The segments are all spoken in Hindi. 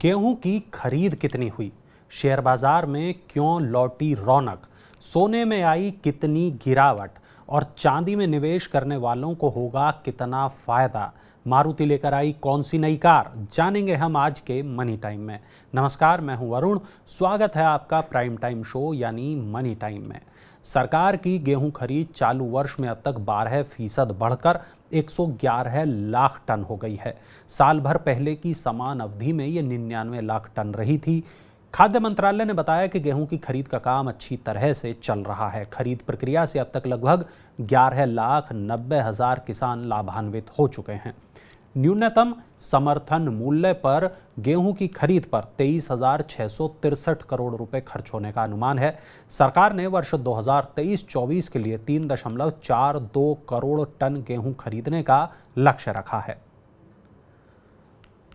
गेहूं की खरीद कितनी हुई, शेयर बाजार में क्यों लौटी रौनक, सोने में आई कितनी गिरावट और चांदी में निवेश करने वालों को होगा कितना फायदा। मारुति लेकर आई कौन सी नई कार, जानेंगे हम आज के मनी टाइम में। नमस्कार, मैं हूं वरुण। स्वागत है आपका प्राइम टाइम शो यानी मनी टाइम में। सरकार की गेहूं खरीद चालू वर्ष में अब तक 12% बढ़कर 111 लाख टन हो गई है। साल भर पहले की समान अवधि में ये 99 लाख टन रही थी। खाद्य मंत्रालय ने बताया कि गेहूं की खरीद का काम अच्छी तरह से चल रहा है। खरीद प्रक्रिया से अब तक लगभग 11,90,000 किसान लाभान्वित हो चुके हैं। न्यूनतम समर्थन मूल्य पर गेहूं की खरीद पर 23,663 करोड़ रुपए खर्च होने का अनुमान है। सरकार ने वर्ष 2023-24 के लिए 3.42 करोड़ टन गेहूं खरीदने का लक्ष्य रखा है।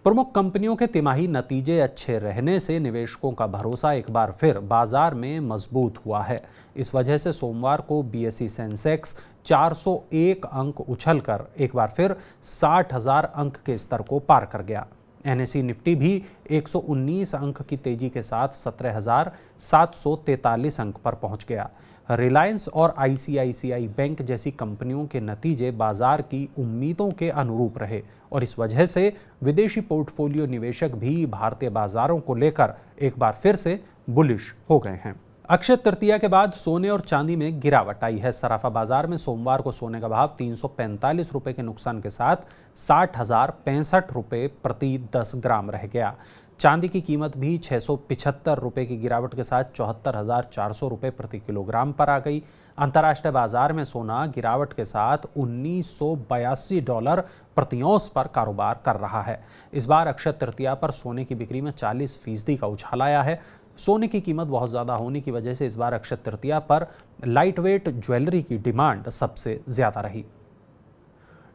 प्रमुख कंपनियों के तिमाही नतीजे अच्छे रहने से निवेशकों का भरोसा एक बार फिर बाजार में मजबूत हुआ है। इस वजह से सोमवार को बीएसई सेंसेक्स 401 अंक उछलकर एक बार फिर 60,000 अंक के स्तर को पार कर गया। एनएसई निफ्टी भी 119 अंक की तेजी के साथ 17,743 अंक पर पहुंच गया। रिलायंस और आईसीआईसीआई बैंक जैसी कंपनियों के नतीजे बाजार की उम्मीदों के अनुरूप रहे और इस वजह से विदेशी पोर्टफोलियो निवेशक भी भारतीय बाजारों को लेकर एक बार फिर से बुलिश हो गए हैं। अक्षय तृतीया के बाद सोने और चांदी में गिरावट आई है। सराफा बाजार में सोमवार को सोने का भाव 345 रुपए के नुकसान के साथ 60,065 रुपए प्रति 10 ग्राम रह गया। चांदी की कीमत भी 675 रुपए की गिरावट के साथ 74,400 रुपए प्रति किलोग्राम पर आ गई। अंतर्राष्ट्रीय बाजार में सोना गिरावट के साथ $1982 प्रति औंस पर कारोबार कर रहा है। इस बार अक्षय तृतीया पर सोने की बिक्री में 40% का उछाल आया है। सोने की कीमत बहुत ज़्यादा होने की वजह से इस बार अक्षय तृतीया पर लाइट वेट ज्वेलरी की डिमांड सबसे ज़्यादा रही।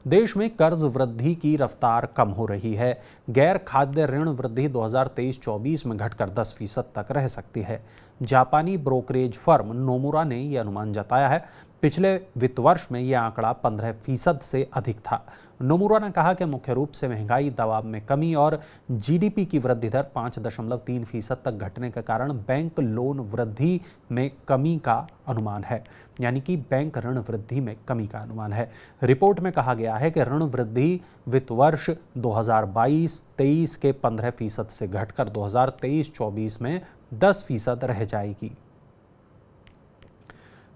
देश में कर्ज वृद्धि की रफ्तार कम हो रही है। गैर खाद्य ऋण वृद्धि 2023-24 में घटकर 10% तक रह सकती है। जापानी ब्रोकरेज फर्म नोमुरा ने यह अनुमान जताया है। पिछले वित्त वर्ष में यह आंकड़ा 15% से अधिक था। नोमुरा ने कहा कि मुख्य रूप से महंगाई दबाव में कमी और जीडीपी की वृद्धि दर 5.3% तक घटने के कारण बैंक लोन वृद्धि में कमी का अनुमान है, यानी कि बैंक ऋण वृद्धि में कमी का अनुमान है। रिपोर्ट में कहा गया है कि ऋण वृद्धि वित्त वर्ष 2022-23 के 15% से घटकर 2023-24 में 10% रह जाएगी।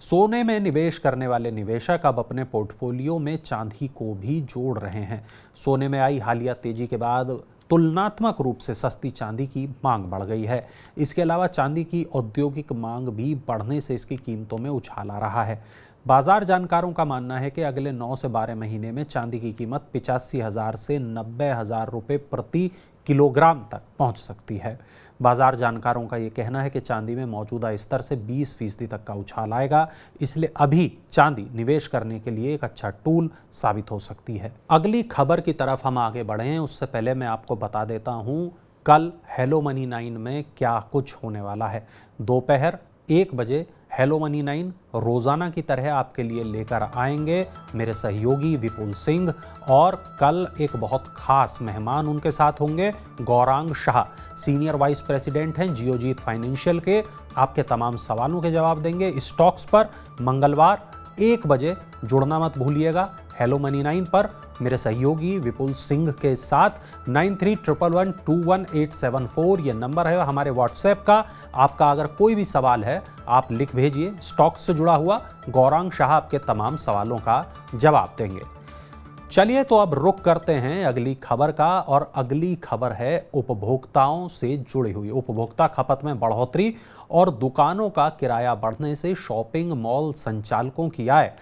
सोने में निवेश करने वाले निवेशक अब अपने पोर्टफोलियो में चांदी को भी जोड़ रहे हैं। सोने में आई हालिया तेजी के बाद तुलनात्मक रूप से सस्ती चांदी की मांग बढ़ गई है। इसके अलावा चांदी की औद्योगिक मांग भी बढ़ने से इसकी कीमतों में उछाल आ रहा है। बाजार जानकारों का मानना है कि अगले 9 से 12 महीने में चांदी की कीमत 85,000 से 90,000 रुपये प्रति किलोग्राम तक पहुंच सकती है। बाजार जानकारों का ये कहना है कि चांदी में मौजूदा स्तर से 20% तक का उछाल आएगा, इसलिए अभी चांदी निवेश करने के लिए एक अच्छा टूल साबित हो सकती है। अगली खबर की तरफ हम आगे बढ़े हैं, उससे पहले मैं आपको बता देता हूँ कल हेलो मनी 9 में क्या कुछ होने वाला है। दोपहर 1 बजे हेलो मनी 9 रोजाना की तरह आपके लिए लेकर आएंगे मेरे सहयोगी विपुल सिंह, और कल एक बहुत खास मेहमान उनके साथ होंगे। Gaurang Shah senior vice president हैं जियोजीत फाइनेंशियल के। आपके तमाम सवालों के जवाब देंगे स्टॉक्स पर। मंगलवार 1 बजे जुड़ना मत भूलिएगा हेलो मनी 9 पर मेरे सहयोगी विपुल सिंह के साथ। 9311121874 ये नंबर है हमारे व्हाट्सएप का। आपका अगर कोई भी सवाल है आप लिख भेजिए। स्टॉक से जुड़ा हुआ गौरांग शाह आपके तमाम सवालों का जवाब देंगे। चलिए तो अब रुख करते हैं अगली खबर का, और अगली खबर है उपभोक्ताओं से जुड़ी हुई। उपभोक्ता खपत में बढ़ोतरी और दुकानों का किराया बढ़ने से शॉपिंग मॉल संचालकों की आय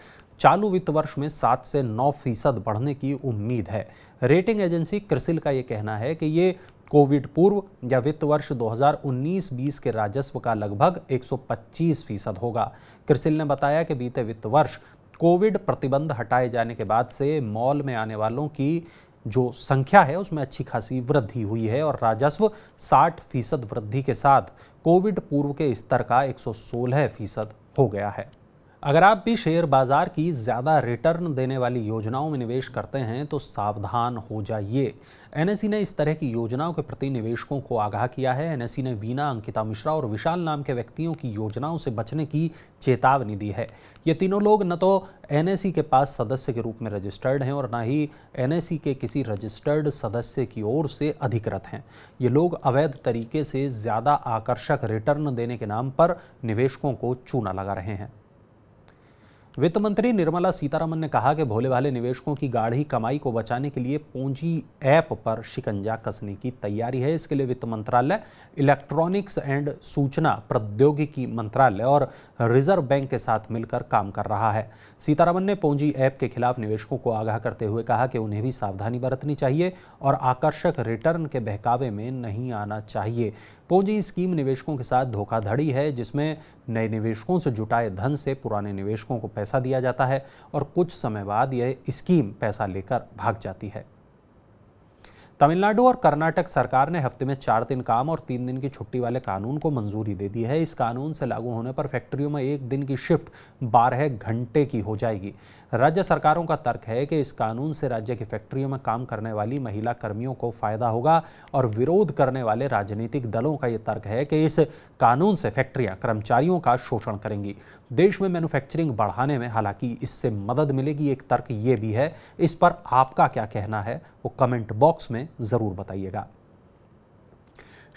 चालू वित्त वर्ष में 7 से 9% बढ़ने की उम्मीद है। रेटिंग एजेंसी क्रिसिल का ये कहना है कि ये कोविड पूर्व या वित्त वर्ष 2019-20 के राजस्व का लगभग 125% होगा। क्रिसिल ने बताया कि बीते वित्त वर्ष कोविड प्रतिबंध हटाए जाने के बाद से मॉल में आने वालों की जो संख्या है उसमें अच्छी खासी वृद्धि हुई है और राजस्व 60% वृद्धि के साथ कोविड पूर्व के स्तर का 116% हो गया है। अगर आप भी शेयर बाजार की ज़्यादा रिटर्न देने वाली योजनाओं में निवेश करते हैं तो सावधान हो जाइए। एनएसई ने इस तरह की योजनाओं के प्रति निवेशकों को आगाह किया है। एनएसई ने वीना, अंकिता मिश्रा और विशाल नाम के व्यक्तियों की योजनाओं से बचने की चेतावनी दी है। ये तीनों लोग न तो एनएसई के पास सदस्य के रूप में रजिस्टर्ड हैं और न ही एनएसई के किसी रजिस्टर्ड सदस्य की ओर से अधिकृत हैं। ये लोग अवैध तरीके से ज़्यादा आकर्षक रिटर्न देने के नाम पर निवेशकों को चूना लगा रहे हैं। वित्त मंत्री निर्मला सीतारमण ने कहा कि भोले भाले निवेशकों की गाढ़ी कमाई को बचाने के लिए पूंजी ऐप पर शिकंजा कसने की तैयारी है। इसके लिए वित्त मंत्रालय, इलेक्ट्रॉनिक्स एंड सूचना प्रौद्योगिकी मंत्रालय और रिजर्व बैंक के साथ मिलकर काम कर रहा है। सीतारमण ने पूंजी ऐप के खिलाफ निवेशकों को आगाह करते हुए कहा कि उन्हें भी सावधानी बरतनी चाहिए और आकर्षक रिटर्न के बहकावे में नहीं आना चाहिए। पूंजी स्कीम निवेशकों के साथ धोखाधड़ी है, जिसमें नए निवेशकों से जुटाए धन से पुराने निवेशकों को पैसा दिया जाता है और कुछ समय बाद यह स्कीम पैसा लेकर भाग जाती है। तमिलनाडु और कर्नाटक सरकार ने हफ्ते में 4 दिन काम और 3 दिन की छुट्टी वाले कानून को मंजूरी दे दी है। इस कानून से लागू होने पर फैक्ट्रियों में 1 दिन की शिफ्ट 12 घंटे की हो जाएगी। राज्य सरकारों का तर्क है कि इस कानून से राज्य की फैक्ट्रियों में काम करने वाली महिला कर्मियों को फायदा होगा और विरोध करने वाले राजनीतिक दलों का यह तर्क है कि इस कानून से फैक्ट्रियां कर्मचारियों का शोषण करेंगी। देश में मैन्युफैक्चरिंग बढ़ाने में हालांकि इससे मदद मिलेगी, एक तर्क ये भी है। इस पर आपका क्या कहना है वो कमेंट बॉक्स में ज़रूर बताइएगा।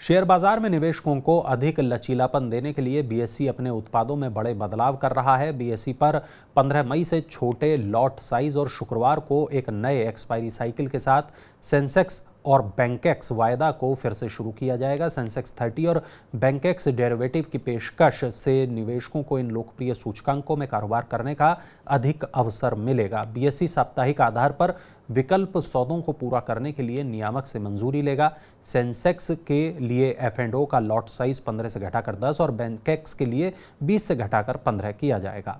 शेयर बाजार में निवेशकों को अधिक लचीलापन देने के लिए बीएसई अपने उत्पादों में बड़े बदलाव कर रहा है। बीएसई पर 15 मई से छोटे लॉट साइज और शुक्रवार को एक नए एक्सपायरी साइकिल के साथ सेंसेक्स और बैंकेक्स वायदा को फिर से शुरू किया जाएगा। सेंसेक्स 30 और बैंकेक्स डेरिवेटिव की पेशकश से निवेशकों को इन लोकप्रिय सूचकांकों में कारोबार करने का अधिक अवसर मिलेगा। बीएसई साप्ताहिक आधार पर विकल्प सौदों को पूरा करने के लिए नियामक से मंजूरी लेगा। सेंसेक्स के लिए F&O का लॉट साइज 15 से घटाकर 10 और बैंकेक्स के लिए 20 से घटाकर 15 किया जाएगा।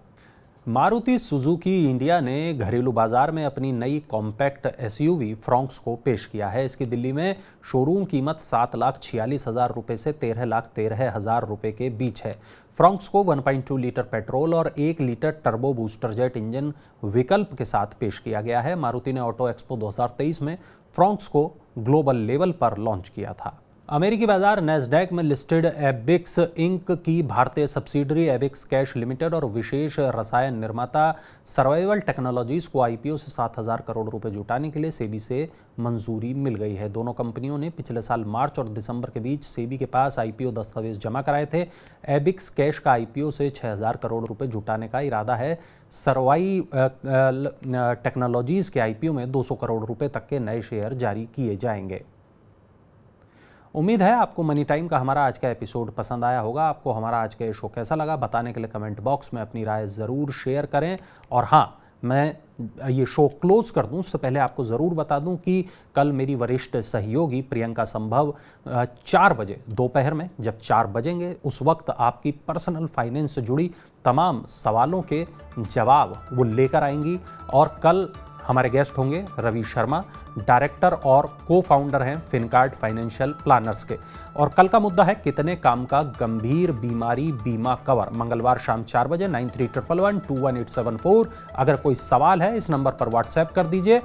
मारुति सुजुकी इंडिया ने घरेलू बाजार में अपनी नई कॉम्पैक्ट एसयूवी फ्रॉन्क्स को पेश किया है। इसकी दिल्ली में शोरूम कीमत 7,46,000 रुपये से 13,13,000 रुपये के बीच है। फ्रॉन्क्स को 1.2 लीटर पेट्रोल और 1 litre turbo booster jet engine विकल्प के साथ पेश किया गया है। मारुति ने ऑटो एक्सपो 2023 में फ्रॉन्क्स को ग्लोबल लेवल पर लॉन्च किया था। अमेरिकी बाजार नैस्डैक में लिस्टेड एबिक्स इंक की भारतीय सब्सिडरी एबिक्स कैश लिमिटेड और विशेष रसायन निर्माता सर्वाइवल टेक्नोलॉजीज को आईपीओ से 7,000 करोड़ रुपए जुटाने के लिए सेबी से मंजूरी मिल गई है। दोनों कंपनियों ने पिछले साल मार्च और दिसंबर के बीच सेबी के पास आईपीओ दस्तावेज जमा कराए थे। एबिक्स कैश का आईपीओ से 6,000 करोड़ रुपए जुटाने का इरादा है। सर्वाइवल टेक्नोलॉजीज के आईपीओ में 200 करोड़ रुपए तक के नए शेयर जारी किए जाएंगे। उम्मीद है आपको मनी टाइम का हमारा आज का एपिसोड पसंद आया होगा। आपको हमारा आज का ये शो कैसा लगा बताने के लिए कमेंट बॉक्स में अपनी राय ज़रूर शेयर करें। और हाँ, मैं ये शो क्लोज कर दूं उससे पहले आपको ज़रूर बता दूं कि कल मेरी वरिष्ठ सहयोगी प्रियंका संभव 4 बजे दोपहर में जब 4 बजेंगे उस वक्त आपकी पर्सनल फाइनेंस से जुड़ी तमाम सवालों के जवाब वो लेकर आएंगी। और कल हमारे गेस्ट होंगे रवि शर्मा, डायरेक्टर और को-फाउंडर हैं फिनकार्ड फाइनेंशियल प्लानर्स के। और कल का मुद्दा है कितने काम का गंभीर बीमारी बीमा कवर। मंगलवार शाम 4 बजे 9311211874। अगर कोई सवाल है इस नंबर पर व्हाट्सएप कर दीजिए।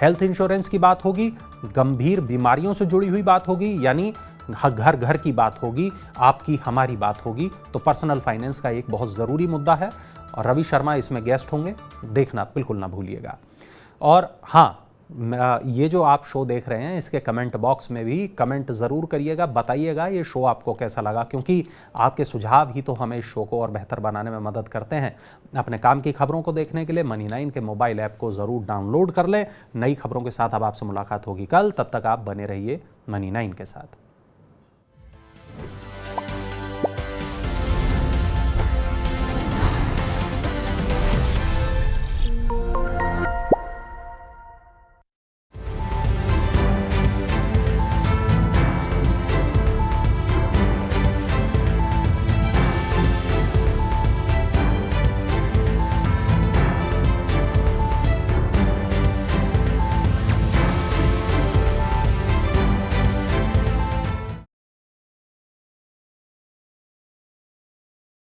हेल्थ इंश्योरेंस की बात होगी, गंभीर बीमारियों से जुड़ी हुई बात होगी, यानी घर घर की बात होगी, आपकी हमारी बात होगी, तो पर्सनल फाइनेंस का एक बहुत ज़रूरी मुद्दा है और रवि शर्मा इसमें गेस्ट होंगे, देखना बिल्कुल ना भूलिएगा। और हाँ, ये जो आप शो देख रहे हैं इसके कमेंट बॉक्स में भी कमेंट ज़रूर करिएगा, बताइएगा ये शो आपको कैसा लगा, क्योंकि आपके सुझाव ही तो हमें इस शो को और बेहतर बनाने में मदद करते हैं। अपने काम की खबरों को देखने के लिए मनी9 के मोबाइल ऐप को ज़रूर डाउनलोड कर लें। नई खबरों के साथ अब आपसे मुलाकात होगी कल, तब तक आप बने रहिए मनी9 के साथ।